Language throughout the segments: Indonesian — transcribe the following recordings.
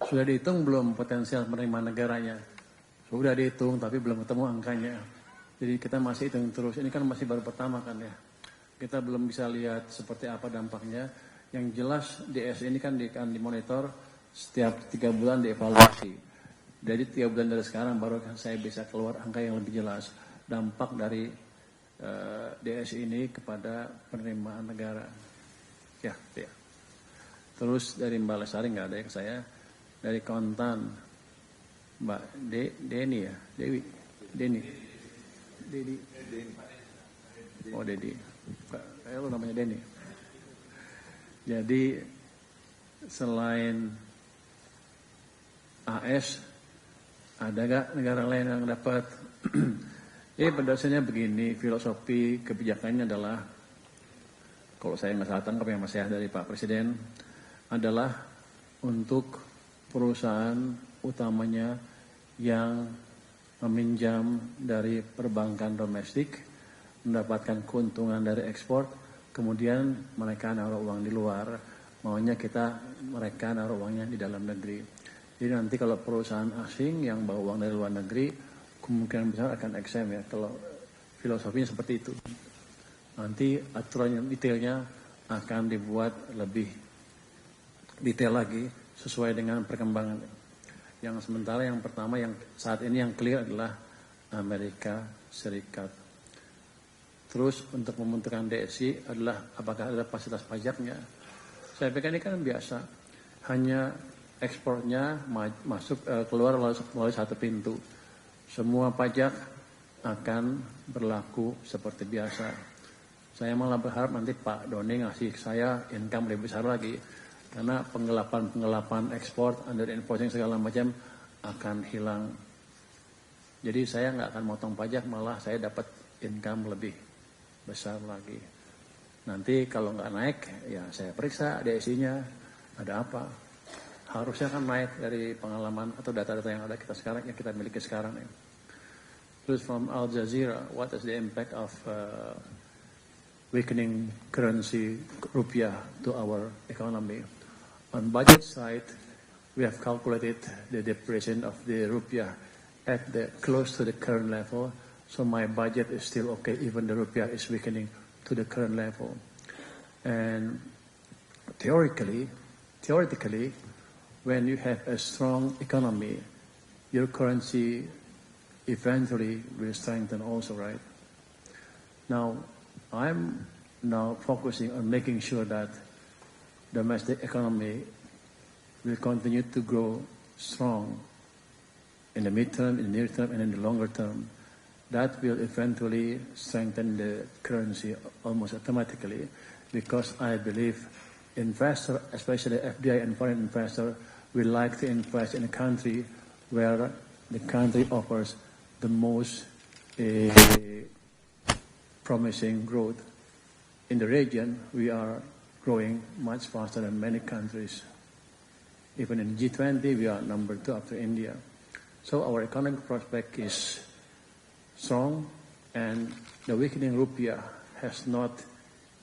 Sudah dihitung belum potensial penerimaan negaranya? Sudah dihitung, tapi belum ketemu angkanya. Jadi kita masih hitung terus. Ini kan masih baru pertama kan ya. Kita belum bisa lihat seperti apa dampaknya. Yang jelas DS ini kan dimonitor setiap 3 bulan dievaluasi. Jadi 3 bulan dari sekarang baru saya bisa keluar angka yang lebih jelas. Dampak dari DS ini kepada penerimaan negara. Ya. Terus dari Mbak Lestari nggak ada ya ke saya. Dari kontan Mbak Deni ya, Deni. Oh Dedi. Lu namanya Deni. Jadi selain AS ada gak negara lain yang dapat? Pada dasarnya begini, filosofi kebijakannya adalah, kalau saya nggak salah tangkap yang masih dari Pak Presiden, adalah untuk perusahaan utamanya yang meminjam dari perbankan domestik, mendapatkan keuntungan dari ekspor, kemudian mereka naruh uang di luar, maunya mereka naruh uangnya di dalam negeri. Jadi nanti kalau perusahaan asing yang bawa uang dari luar negeri, kemungkinan besar akan exempt ya, kalau filosofinya seperti itu. Nanti aturan yang detailnya akan dibuat lebih detail lagi sesuai dengan perkembangan. Yang sementara yang pertama yang saat ini yang clear adalah Amerika Serikat. Terus untuk membentukkan DSI adalah apakah ada fasilitas pajaknya. Saya pikir ini kan biasa. Hanya ekspornya masuk keluar melalui satu pintu. Semua pajak akan berlaku seperti biasa. Saya malah berharap nanti Pak Doni ngasih saya income lebih besar lagi. Karena penggelapan ekspor, under enforcing segala macam akan hilang. Jadi saya nggak akan motong pajak, malah saya dapat income lebih besar lagi. Nanti kalau nggak naik, ya saya periksa DSI-nya ada apa. Harusnya kan naik dari pengalaman atau data-data yang ada yang kita miliki sekarang. Ya. Terus from Al Jazeera, what is the impact of weakening currency rupiah to our economy? On budget side, we have calculated the depreciation of the rupiah at close to the current level. So my budget is still okay, even the rupiah is weakening to the current level. And theoretically, when you have a strong economy, your currency eventually will strengthen also, right? Now, I'm now focusing on making sure that domestic economy will continue to grow strong in the midterm, in the near term, and in the longer term. That will eventually strengthen the currency almost automatically, because I believe investors, especially FDI and foreign investors, will like to invest in a country where the country offers the most promising growth. In the region, we are growing much faster than many countries. Even in G20, we are number 2 after India. So our economic prospect is strong, and the weakening rupiah has not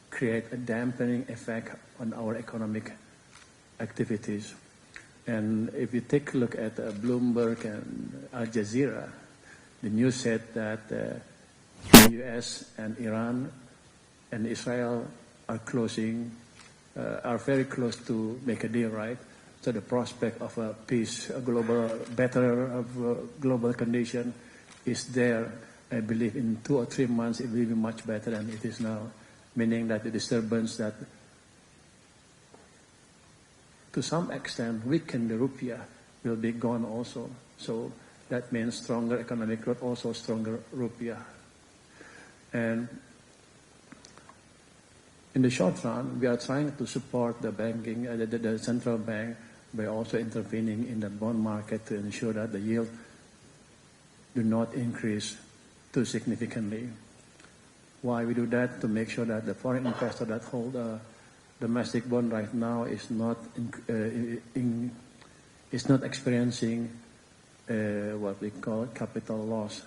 created a dampening effect on our economic activities. And if you take a look at Bloomberg and Al Jazeera, the news said that the US and Iran and Israel are very close to make a deal, right? So the prospect of a peace, a global condition is there. I believe in 2 or 3 months it will be much better than it is now, meaning that the disturbance that to some extent weaken the rupiah will be gone also. So that means stronger economic growth, also stronger rupiah. And in the short run, we are trying to support the banking, the central bank, by also intervening in the bond market to ensure that the yield do not increase too significantly. Why we do that? To make sure that the foreign investor that hold a domestic bond right now is not experiencing what we call capital loss.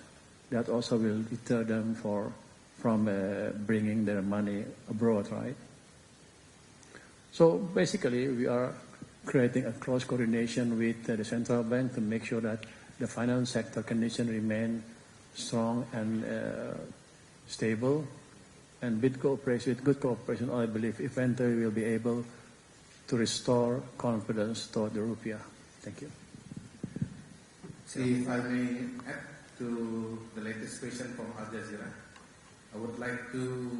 That also will deter them from bringing their money abroad, right? So basically, we are creating a close coordination with the central bank to make sure that the finance sector condition remain strong and stable. And with good cooperation, I believe eventually we'll be able to restore confidence toward the rupiah. Thank you. If I may add to the latest question from Al Jazeera, I would like to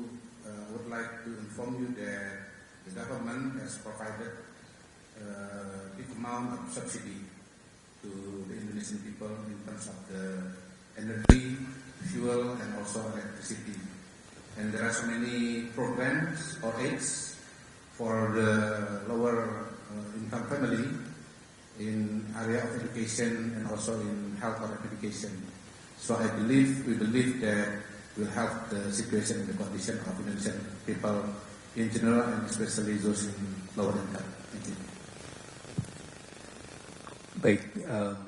inform you that the government has provided a big amount of subsidy to the Indonesian people in terms of the energy, fuel, and also electricity. And there are so many programs or aids for the lower income family in area of education and also in health or education. So we believe that will help the situation and the condition of Indonesian people in general and especially those in lower income. Thank you. Baik,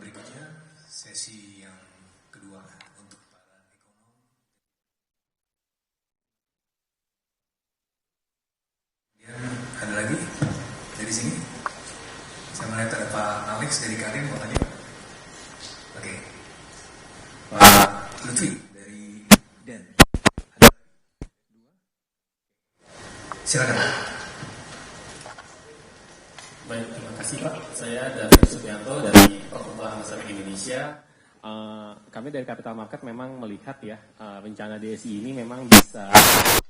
berikutnya sesi yang kedua untuk para ekonom. Kemudian ada lagi dari sini. Saya melihat ada Pak Alex dari Karim mau tanya. Oke. Pak Lutfi dari Den. Ada dua. Silakan. Baik, terima kasih Pak. Saya David Subianto dari Perkumpulan Masyarakat Indonesia. Kami dari Capital Market memang melihat ya rencana DSI ini memang bisa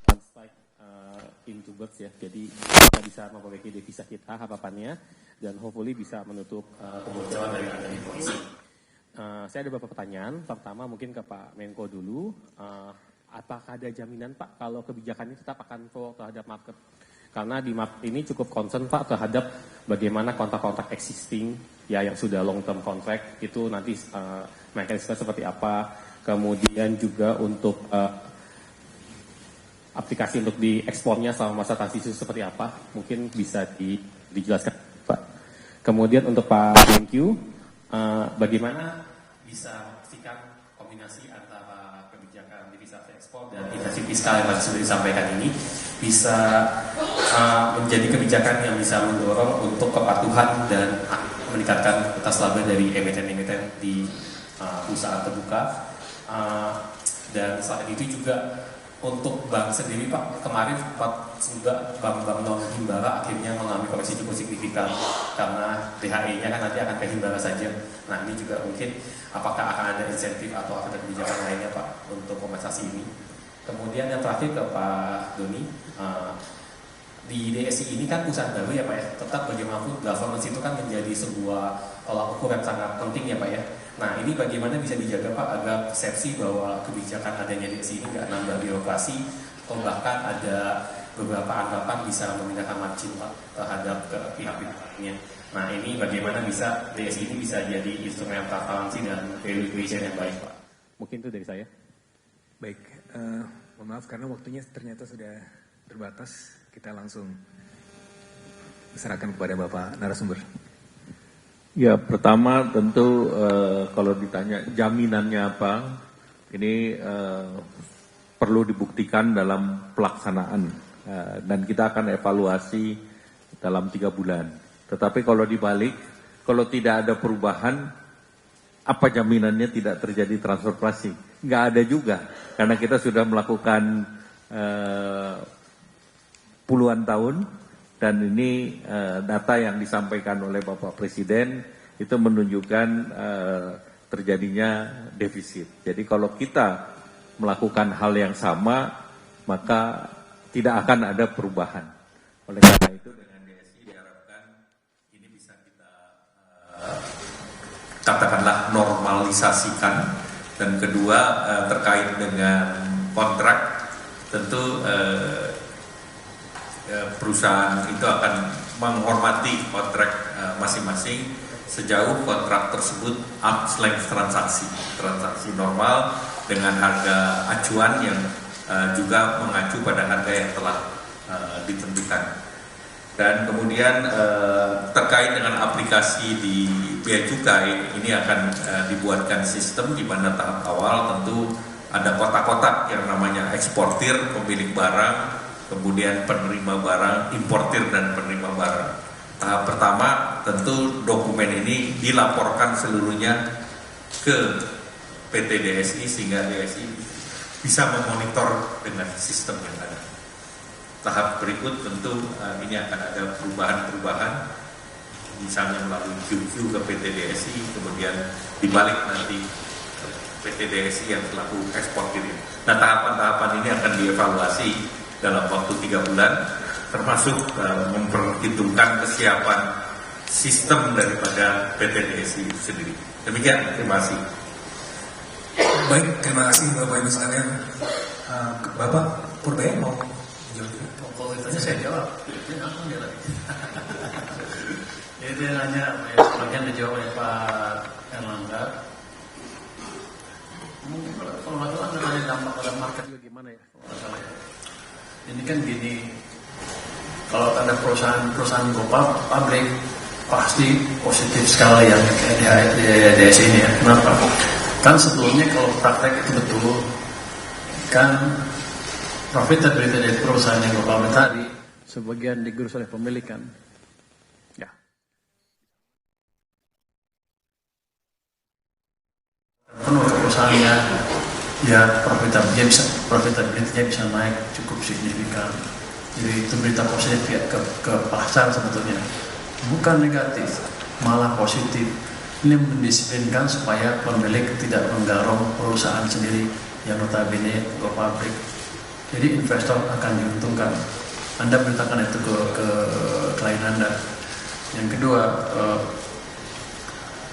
translate into birds ya. Jadi kita bisa memperbaiki devisa kita harapannya dan hopefully bisa menutup kebocoran dari anggaran polisi. Saya ada beberapa pertanyaan. Pertama mungkin ke Pak Menko dulu. Apakah ada jaminan Pak kalau kebijakan ini tetap akan pro terhadap market? Karena di market ini cukup concern Pak terhadap bagaimana kontrak-kontrak existing ya yang sudah long term contract itu nanti mekanisme seperti apa. Kemudian juga untuk aplikasi untuk diekspornya selama masa transisi seperti apa. Mungkin bisa dijelaskan Pak. Kemudian untuk Pak Menkyu, bagaimana bisa memastikan kombinasi antara kebijakan devisa ekspor dan insentif fiskal yang sudah disampaikan ini bisa menjadi kebijakan yang bisa mendorong untuk kepatuhan dan meningkatkan kualitas laba dari emiten-emiten di usaha terbuka. Dan selain itu juga untuk bank sendiri Pak, kemarin juga bank-bank non himbara akhirnya mengalami koreksi cukup signifikan karena THE-nya kan nanti akan ke himbara saja. Nah ini juga mungkin apakah akan ada insentif atau ada kebijakan lainnya Pak untuk kompensasi ini. Kemudian yang terakhir ke Pak Doni, di DSI ini kan perusahaan baru ya Pak ya, tetap bagaimanapun governance itu kan menjadi sebuah tolak ukur yang sangat penting ya Pak ya. Nah ini bagaimana bisa dijaga Pak agar persepsi bahwa kebijakan adanya DSI ini nggak nambah birokrasi atau bahkan ada beberapa anggapan bisa memindahkan margin Pak terhadap ke pihak-pihak lainnya. Nah ini bagaimana bisa DSI ini bisa jadi instrumen transparansi dan value creation yang baik Pak. Mungkin itu dari saya. Baik, mohon maaf karena waktunya ternyata sudah terbatas. Kita langsung serahkan kepada Bapak narasumber. Ya, pertama tentu kalau ditanya jaminannya apa, ini perlu dibuktikan dalam pelaksanaan dan kita akan evaluasi dalam 3 bulan. Tetapi kalau dibalik, kalau tidak ada perubahan, apa jaminannya tidak terjadi transformasi? Nggak ada juga, karena kita sudah melakukan puluhan tahun dan ini data yang disampaikan oleh Bapak Presiden itu menunjukkan terjadinya defisit. Jadi kalau kita melakukan hal yang sama maka tidak akan ada perubahan. Oleh karena itu dengan DSI diharapkan ini bisa kita katakanlah normalisasikan. Dan kedua terkait dengan kontrak tentu perusahaan itu akan menghormati kontrak masing-masing sejauh kontrak tersebut arm's length transaksi normal dengan harga acuan yang juga mengacu pada harga yang telah ditentukan. Dan kemudian terkait dengan aplikasi di Bea Cukai ini akan dibuatkan sistem di mana tahap awal tentu ada kotak-kotak yang namanya eksportir, pemilik barang, kemudian penerima barang, importir dan penerima barang. tahap pertama tentu dokumen ini dilaporkan seluruhnya ke PT DSI sehingga DSI bisa memonitor dengan sistem yang ada. Tahap berikut tentu ini akan ada perubahan-perubahan, misalnya melalui QQ ke PT DSI, kemudian dibalik nanti PT DSI yang selaku ekspor kirim. Nah, tahapan-tahapan ini akan dievaluasi dalam waktu 3 bulan, termasuk memperhitungkan kesiapan sistem daripada PT DSI itu sendiri. Demikian, terima kasih. Baik, terima kasih Bapak Ibu sekalian. Bapak Purbaya mau jawab? Kalau ditanya saya jawab, ini langsung dia lagi. Jadi dia nanya, sebagian dijawab oleh Pak Erlangga. Mungkin kalau nggak salah nanya dampak pada market juga gimana ya? Kalau nggak salah ya. Ini kan gini, kalau ada perusahaan pabrik pasti positif sekali yang di DSI ini ya. Kenapa? Kan sebelumnya kalau praktek itu betul, kan profitability dari perusahaan yang global tadi sebagian digerus oleh pemilik kan. Ya. Penuh perusahaannya, ya profitability-nya bisa naik cukup signifikan. Jadi itu berita positif ya ke pasar sebetulnya. Bukan negatif, malah positif. Ini mendisiplinkan supaya pemilik tidak menggarong perusahaan sendiri yang notabene go pabrik. Jadi investor akan diuntungkan. Anda beritakan itu ke klien Anda. Yang kedua,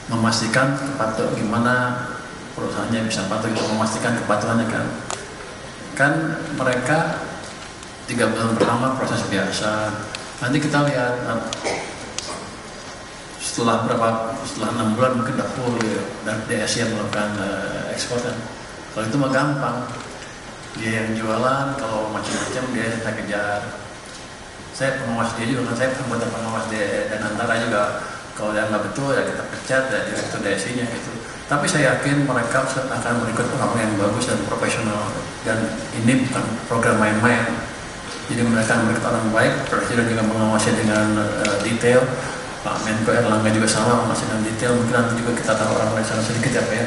memastikan gimana perusahaannya bisa patuh, itu memastikan kepatuhannya kan. Kan mereka 3 bulan pertama proses biasa. Nanti kita lihat setelah 6 bulan mungkin udah full ya, dan DSI yang melakukan ekspor kan. Kalau itu mah gampang, dia yang jualan, kalau macam-macam dia kita kejar. Saya pengawas dia juga kan, saya anggota pengawas dia, dan antara juga kalau yang nggak betul ya kita pecat ya direktur DSI-nya gitu. Tapi saya yakin mereka akan berikut orang yang bagus dan profesional, dan ini bukan program main-main. Jadi mereka berikut orang baik, presiden juga mengawasi dengan detail. Pak Menko Erlangga juga sama masih dengan detail. Mungkin nanti juga kita tahu orang lain sana sedikit ya Pak ya,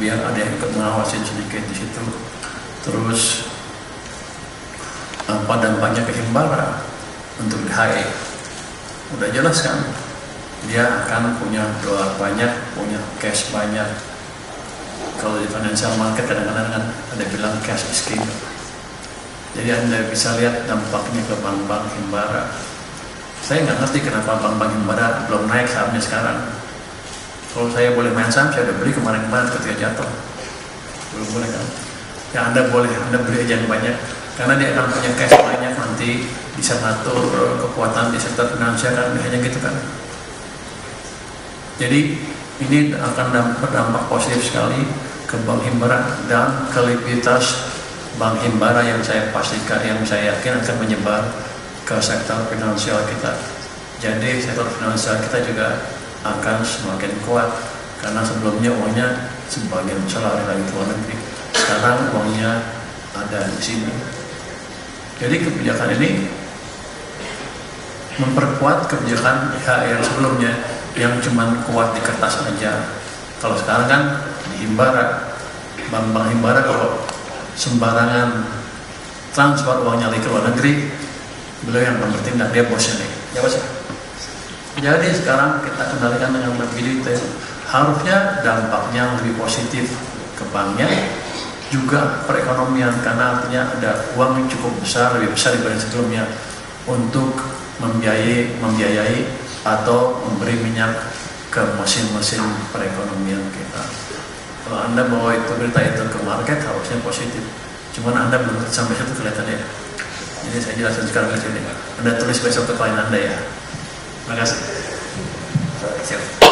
biar ada yang ikut mengawasin sedikit di situ. Terus apa dampaknya ke Himbara untuk DHE udah jelas kan, dia akan punya dolar banyak, punya cash banyak. Kalau di financial market kadang-kadang kan ada bilang cash is king. Jadi Anda bisa lihat dampaknya ke bank-bank Himbara. Saya nggak ngerti kenapa bank-bank Himbara belum naik sahamnya sekarang. Kalau saya boleh main saham, saya udah beli kemarin-kemarin ketika jatuh. Belum boleh kan? Ya Anda boleh, Anda beli aja yang banyak. Karena dia akan punya cash banyak, nanti bisa ngatur kekuatan di sektor finansial kan, hanya gitu kan. Jadi ini akan berdampak positif sekali ke Bank Himbara, dan ke likuiditas Bank Himbara yang saya pastikan, yang saya yakin akan menyebar ke sektor finansial kita. Jadi sektor finansial kita juga akan semakin kuat, karena sebelumnya uangnya sebagian besar lari lagi ke luar negeri. Sekarang uangnya ada di sini. Jadi kebijakan ini memperkuat kebijakan IHE yang sebelumnya yang cuma kuat di kertas aja. Kalau sekarang kan di Himbara, bank-bank Himbara kalau sembarangan transfer uangnya lagi ke luar negeri, beliau yang bertindak, dia bosnya nih, ya bos. Jadi sekarang kita kendalikan dengan lebih detail. Harusnya dampaknya lebih positif ke banknya, juga perekonomian, karena artinya ada uang yang cukup besar, lebih besar dibanding sebelumnya untuk membiayai atau memberi minyak ke mesin-mesin perekonomian kita. Kalau Anda bawa itu berita itu ke market harusnya positif. Cuman Anda belum sampai situ kelihatannya. Jadi saya jelaskan sekarang ke sini. Anda tulis besok ke klien Anda ya. Terima kasih. Siap.